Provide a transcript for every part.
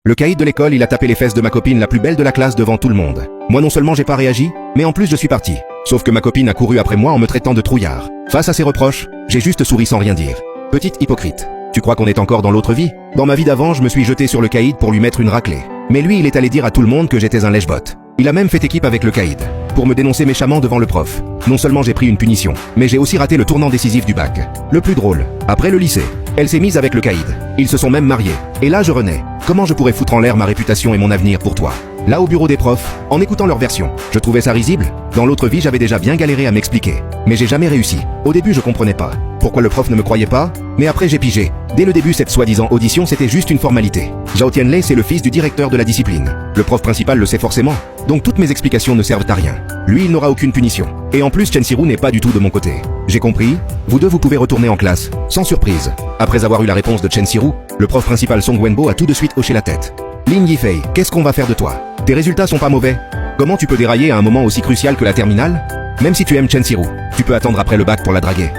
Le caïd de l'école, il a tapé les fesses de ma copine la plus belle de la classe devant tout le monde. Moi non seulement j'ai pas réagi, mais en plus je suis parti. Sauf que ma copine a couru après moi en me traitant de trouillard. Face à ses reproches, j'ai juste souri sans rien dire. Petite hypocrite. Tu crois qu'on est encore dans l'autre vie? Dans ma vie d'avant, je me suis jeté sur le caïd pour lui mettre une raclée. Mais lui, il est allé dire à tout le monde que j'étais un lèche-botte. Il a même fait équipe avec le caïd pour me dénoncer méchamment devant le prof. Non seulement j'ai pris une punition, mais j'ai aussi raté le tournant décisif du bac. Le plus drôle, après le lycée, elle s'est mise avec le caïd. Ils se sont même mariés. Et là je renais. Comment je pourrais foutre en l'air ma réputation et mon avenir pour toi? Là au bureau des profs, en écoutant leur version, je trouvais ça risible. Dans l'autre vie j'avais déjà bien galéré à m'expliquer. Mais j'ai jamais réussi. Au début je comprenais pas pourquoi le prof ne me croyait pas, mais après j'ai pigé. Dès le début cette soi-disant audition c'était juste une formalité. Zhao Tianlei c'est le fils du directeur de la discipline. Le prof principal le sait forcément. Donc toutes mes explications ne servent à rien. Lui il n'aura aucune punition. Et en plus Chen Siru n'est pas du tout de mon côté. J'ai compris, vous deux vous pouvez retourner en classe, sans surprise. Après avoir eu la réponse de Chen Siru, le prof principal Song Wenbo a tout de suite hoché la tête. Lin Yifei, qu'est-ce qu'on va faire de toi? Tes résultats sont pas mauvais. Comment tu peux dérailler à un moment aussi crucial que la terminale? Même si tu aimes Chen Siru, tu peux attendre après le bac pour la draguer.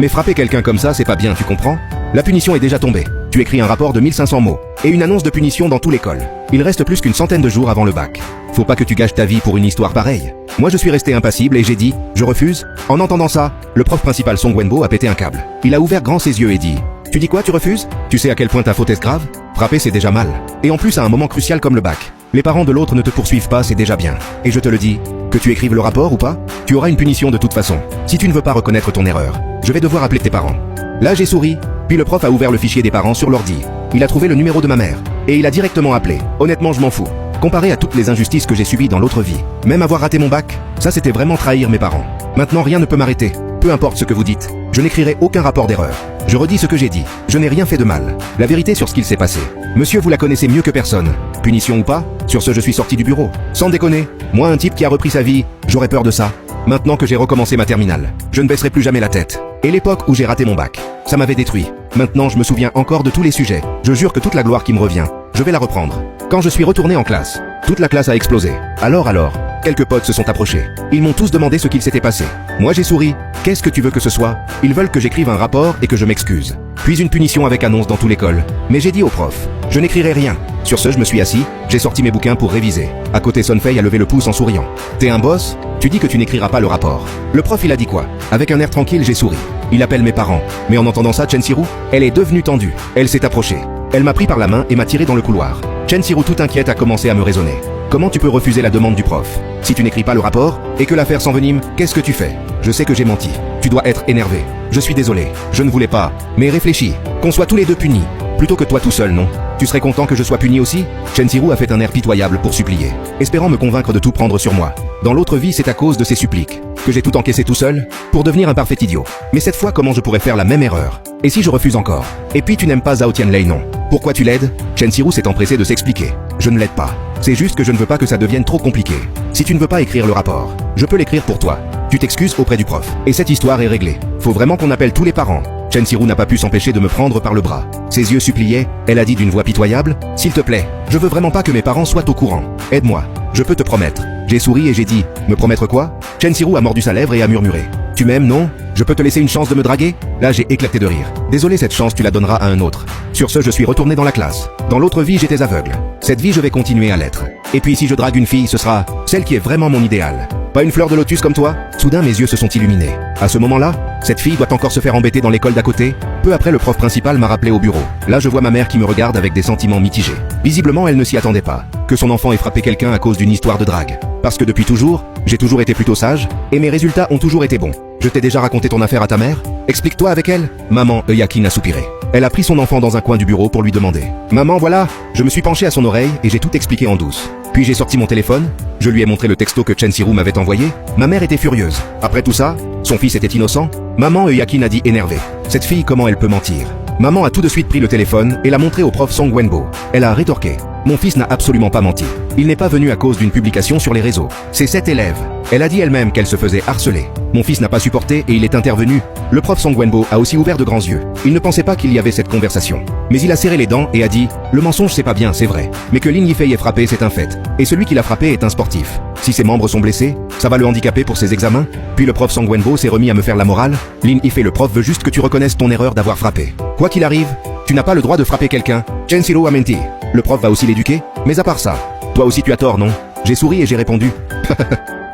Mais frapper quelqu'un comme ça c'est pas bien, tu comprends? La punition est déjà tombée. Tu écris un rapport de 1500 mots, et une annonce de punition dans tout l'école. Il reste plus qu'une centaine de jours avant le bac. Faut pas que tu gâches ta vie pour une histoire pareille. Moi je suis resté impassible et j'ai dit, je refuse. En entendant ça, le prof principal Song Wenbo a pété un câble. Il a ouvert grand ses yeux et dit, tu dis quoi, tu refuses? Tu sais à quel point ta faute est grave? Frapper c'est déjà mal. Et en plus à un moment crucial comme le bac. Les parents de l'autre ne te poursuivent pas, c'est déjà bien. Et je te le dis, que tu écrives le rapport ou pas, tu auras une punition de toute façon. Si tu ne veux pas reconnaître ton erreur, je vais devoir appeler tes parents. Là j'ai souri, puis le prof a ouvert le fichier des parents sur l'ordi. Il a trouvé le numéro de ma mère, et il a directement appelé. Honnêtement je m'en fous. Comparé à toutes les injustices que j'ai subies dans l'autre vie, même avoir raté mon bac, ça c'était vraiment trahir mes parents. Maintenant rien ne peut m'arrêter. Peu importe ce que vous dites, je n'écrirai aucun rapport d'erreur. Je redis ce que j'ai dit, je n'ai rien fait de mal. La vérité sur ce qu'il s'est passé. Monsieur vous la connaissez mieux que personne. Punition ou pas, sur ce je suis sorti du bureau. Sans déconner, moi un type qui a repris sa vie, j'aurais peur de ça. Maintenant que j'ai recommencé ma terminale, je ne baisserai plus jamais la tête. Et l'époque où j'ai raté mon bac, ça m'avait détruit. Maintenant je me souviens encore de tous les sujets. Je jure que toute la gloire qui me revient, je vais la reprendre. Quand je suis retourné en classe, toute la classe a explosé. Alors, quelques potes se sont approchés. Ils m'ont tous demandé ce qu'il s'était passé. Moi j'ai souri. Qu'est-ce que tu veux que ce soit? Ils veulent que j'écrive un rapport et que je m'excuse. Puis une punition avec annonce dans toute l'école. Mais j'ai dit au prof, je n'écrirai rien. Sur ce je me suis assis, j'ai sorti mes bouquins pour réviser. À côté Sun Fei a levé le pouce en souriant. T'es un boss? Tu dis que tu n'écriras pas le rapport. Le prof il a dit quoi? Avec un air tranquille j'ai souri. Il appelle mes parents. Mais en entendant ça Chen Siru, elle est devenue tendue. Elle s'est approchée. Elle m'a pris par la main et m'a tiré dans le couloir. Chen Siru tout inquiète a commencé à me raisonner. Comment tu peux refuser la demande du prof? Si tu n'écris pas le rapport, et que l'affaire s'envenime, qu'est-ce que tu fais? Je sais que j'ai menti. Tu dois être énervé. Je suis désolé. Je ne voulais pas. Mais réfléchis. Qu'on soit tous les deux punis. Plutôt que toi tout seul, non? Tu serais content que je sois puni aussi? Chen Siru a fait un air pitoyable pour supplier, espérant me convaincre de tout prendre sur moi. Dans l'autre vie c'est à cause de ses suppliques que j'ai tout encaissé tout seul, pour devenir un parfait idiot. Mais cette fois comment je pourrais faire la même erreur? Et si je refuse encore? Et puis tu n'aimes pas Zhao Tianlei, non? Pourquoi tu l'aides? Chen Siru s'est empressé de s'expliquer. Je ne l'aide pas. C'est juste que je ne veux pas que ça devienne trop compliqué. Si tu ne veux pas écrire le rapport, je peux l'écrire pour toi. Tu t'excuses auprès du prof. Et cette histoire est réglée. Faut vraiment qu'on appelle tous les parents. Chen Siru n'a pas pu s'empêcher de me prendre par le bras. Ses yeux suppliaient, elle a dit d'une voix pitoyable, « S'il te plaît, je veux vraiment pas que mes parents soient au courant. Aide-moi, je peux te promettre. » J'ai souri et j'ai dit, « Me promettre quoi ?» Chen Siru a mordu sa lèvre et a murmuré, « Tu m'aimes, non? Je peux te laisser une chance de me draguer ?» Là j'ai éclaté de rire. Désolé, cette chance tu la donneras à un autre. Sur ce je suis retourné dans la classe. Dans l'autre vie j'étais aveugle. Cette vie je vais continuer à l'être. Et puis si je drague une fille ce sera celle qui est vraiment mon idéal. Pas une fleur de lotus comme toi? Soudain mes yeux se sont illuminés. À ce moment-là, cette fille doit encore se faire embêter dans l'école d'à côté. Peu après le prof principal m'a rappelé au bureau. Là je vois ma mère qui me regarde avec des sentiments mitigés. Visiblement elle ne s'y attendait pas. Que son enfant ait frappé quelqu'un à cause d'une histoire de drague. Parce que depuis toujours, j'ai toujours été plutôt sage, et mes résultats ont toujours été bons. Je t'ai déjà raconté ton affaire à ta mère? Explique-toi avec elle. Maman Yakin a soupiré. Elle a pris son enfant dans un coin du bureau pour lui demander. Maman voilà, je me suis penché à son oreille et j'ai tout expliqué en douce. Puis j'ai sorti mon téléphone, je lui ai montré le texto que Chen Siru m'avait envoyé. Ma mère était furieuse. Après tout ça, son fils était innocent. Maman Yakin a dit énervée. Cette fille comment elle peut mentir? Maman a tout de suite pris le téléphone et l'a montré au prof Song Wenbo. Elle a rétorqué. Mon fils n'a absolument pas menti. Il n'est pas venu à cause d'une publication sur les réseaux. C'est cette élève. Elle a dit elle-même qu'elle se faisait harceler. Mon fils n'a pas supporté et il est intervenu. Le prof Song Wenbo a aussi ouvert de grands yeux. Il ne pensait pas qu'il y avait cette conversation. Mais il a serré les dents et a dit « Le mensonge c'est pas bien, c'est vrai. Mais que Lin Yifei est frappé, c'est un fait. Et celui qui l'a frappé est un sportif. Si ses membres sont blessés, ça va le handicaper pour ses examens. » Puis le prof Song Wenbo s'est remis à me faire la morale. « Lin Yifei, le prof veut juste que tu reconnaisses ton erreur d'avoir frappé. Quoi qu'il arrive, tu n'as pas le droit de frapper quelqu'un. Chen Siru a menti. » Le prof va aussi l'éduquer? Mais à part ça, toi aussi tu as tort, non? J'ai souri et j'ai répondu.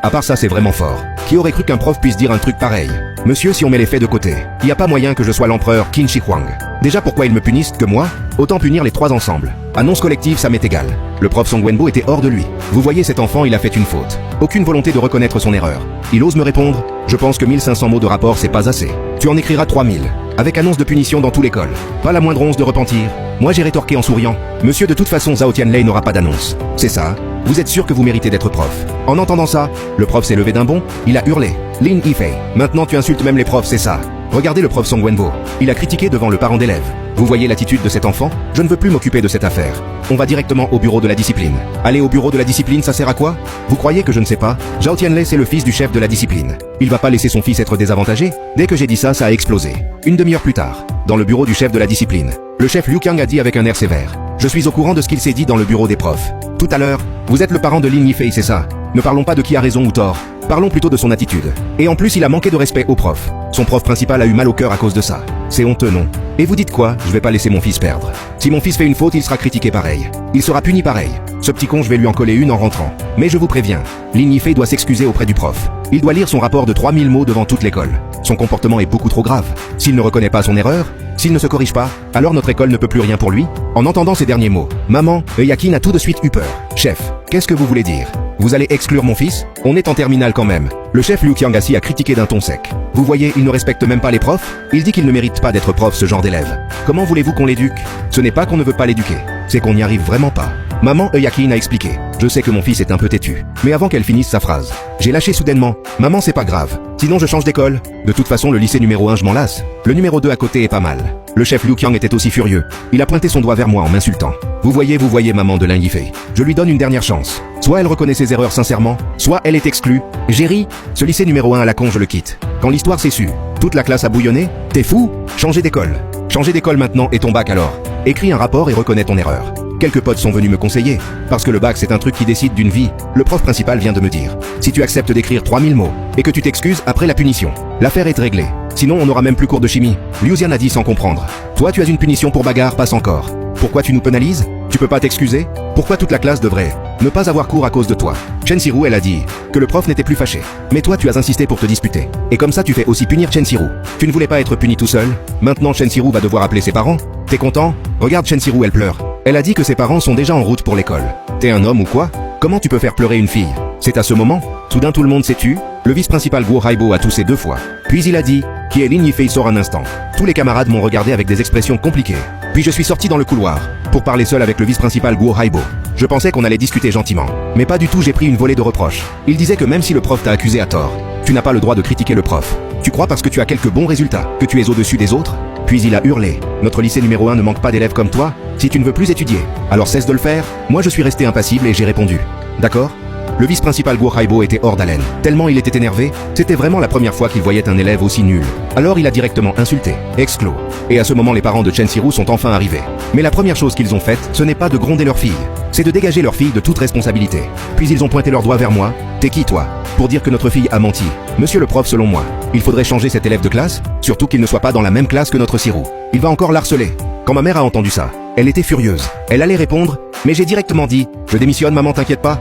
À part ça, c'est vraiment fort. Qui aurait cru qu'un prof puisse dire un truc pareil? Monsieur, si on met les faits de côté, y a pas moyen que je sois l'empereur Qin Shi Huang. Déjà, pourquoi ils me punissent que moi? Autant punir les trois ensemble. Annonce collective, ça m'est égal. Le prof Song Wenbo était hors de lui. Vous voyez, cet enfant, il a fait une faute. Aucune volonté de reconnaître son erreur. Il ose me répondre. Je pense que 1500 mots de rapport, c'est pas assez. Tu en écriras 3000. Avec annonce de punition dans toute l'école. Pas la moindre once de repentir. Moi, j'ai rétorqué en souriant. Monsieur, de toute façon, Zhao Tianlei n'aura pas d'annonce. C'est ça? Vous êtes sûr que vous méritez d'être prof? En entendant ça, le prof s'est levé d'un bond, il a hurlé. Lin Yifei, maintenant tu insultes même les profs, c'est ça? Regardez le prof Song Wenbo. Il a critiqué devant le parent d'élève. Vous voyez l'attitude de cet enfant? Je ne veux plus m'occuper de cette affaire. On va directement au bureau de la discipline. Aller au bureau de la discipline, ça sert à quoi? Vous croyez que je ne sais pas? Zhao Tianlei, c'est le fils du chef de la discipline. Il va pas laisser son fils être désavantagé? Dès que j'ai dit ça, ça a explosé. Une demi-heure plus tard, dans le bureau du chef de la discipline, le chef Liu Qiang a dit avec un air sévère. Je suis au courant de ce qu'il s'est dit dans le bureau des profs. Tout à l'heure, vous êtes le parent de Lin Yifei, c'est ça? Ne parlons pas de qui a raison ou tort. Parlons plutôt de son attitude. Et en plus, il a manqué de respect au prof. Son prof principal a eu mal au cœur à cause de ça. C'est honteux, non? Et vous dites quoi? Je vais pas laisser mon fils perdre. Si mon fils fait une faute, il sera critiqué pareil. Il sera puni pareil. Ce petit con, je vais lui en coller une en rentrant. Mais je vous préviens, Lin Yifei doit s'excuser auprès du prof. Il doit lire son rapport de 3000 mots devant toute l'école. Son comportement est beaucoup trop grave. S'il ne reconnaît pas son erreur, s'il ne se corrige pas, alors notre école ne peut plus rien pour lui. En entendant ces derniers mots, maman, Yakin a tout de suite eu peur. Chef, qu'est-ce que vous voulez dire? Vous allez exclure mon fils? On est en terminale quand même. Le chef Liu Qiangasi a critiqué d'un ton sec. Vous voyez, il ne respecte même pas les profs. Il dit qu'il ne mérite pas d'être prof, ce genre d'élève. Comment voulez-vous qu'on l'éduque? Ce n'est pas qu'on ne veut pas l'éduquer, c'est qu'on n'y arrive vraiment pas. Maman Yakin a expliqué. Je sais que mon fils est un peu têtu. Mais avant qu'elle finisse sa phrase, j'ai lâché soudainement. Maman, c'est pas grave. Sinon je change d'école. De toute façon, le lycée numéro 1, je m'en lasse. Le numéro 2 à côté est pas mal. Le chef Liu Qiang était aussi furieux. Il a pointé son doigt vers moi en m'insultant. Vous voyez, maman de Lin Yifei. Je lui donne une dernière chance. Soit elle reconnaît ses erreurs sincèrement, soit elle est exclue. J'ai ri. Ce lycée numéro 1 à la con, je le quitte. Quand l'histoire s'est su, toute la classe a bouillonné. T'es fou? Changer d'école. Changer d'école maintenant et ton bac alors. Écris un rapport et reconnais ton erreur. Quelques potes sont venus me conseiller. Parce que le bac c'est un truc qui décide d'une vie. Le prof principal vient de me dire. Si tu acceptes d'écrire 3000 mots, et que tu t'excuses après la punition, l'affaire est réglée. Sinon on n'aura même plus cours de chimie. Liu Xian a dit sans comprendre. Toi tu as une punition pour bagarre, passe encore. Pourquoi tu nous pénalises? Tu peux pas t'excuser? Pourquoi toute la classe devrait ne pas avoir cours à cause de toi? Chen Siru, elle a dit que le prof n'était plus fâché. Mais toi tu as insisté pour te disputer. Et comme ça tu fais aussi punir Chen Siru. Tu ne voulais pas être puni tout seul? Maintenant Chen Siru va devoir appeler ses parents? T'es content? Regarde Chen Siru, elle pleure. Elle a dit que ses parents sont déjà en route pour l'école. T'es un homme ou quoi? Comment tu peux faire pleurer une fille? C'est à ce moment, soudain tout le monde s'est tu. Le vice-principal Guo Haibo a toussé 2 fois. Puis il a dit, qui est Lin Yifei sort un instant. Tous les camarades m'ont regardé avec des expressions compliquées. Puis je suis sorti dans le couloir, pour parler seul avec le vice-principal Guo Haibo. Je pensais qu'on allait discuter gentiment. Mais pas du tout, j'ai pris une volée de reproches. Il disait que même si le prof t'a accusé à tort, tu n'as pas le droit de critiquer le prof. Tu crois parce que tu as quelques bons résultats, que tu es au-dessus des autres? Puis il a hurlé. Notre lycée numéro 1 ne manque pas d'élèves comme toi. Si tu ne veux plus étudier, alors cesse de le faire. Moi je suis resté impassible et j'ai répondu. D'accord? Le vice-principal Guo Haibo était hors d'haleine. Tellement il était énervé, c'était vraiment la première fois qu'il voyait un élève aussi nul. Alors il a directement insulté, exclos. Et à ce moment les parents de Chen Siru sont enfin arrivés. Mais la première chose qu'ils ont faite, ce n'est pas de gronder leur fille. C'est de dégager leur fille de toute responsabilité. Puis ils ont pointé leur doigt vers moi. T'es qui toi? Pour dire que notre fille a menti. Monsieur le prof, selon moi, il faudrait changer cet élève de classe, surtout qu'il ne soit pas dans la même classe que notre Siru. Il va encore l'harceler. Quand ma mère a entendu ça, elle était furieuse. Elle allait répondre, mais j'ai directement dit, je démissionne maman, t'inquiète pas.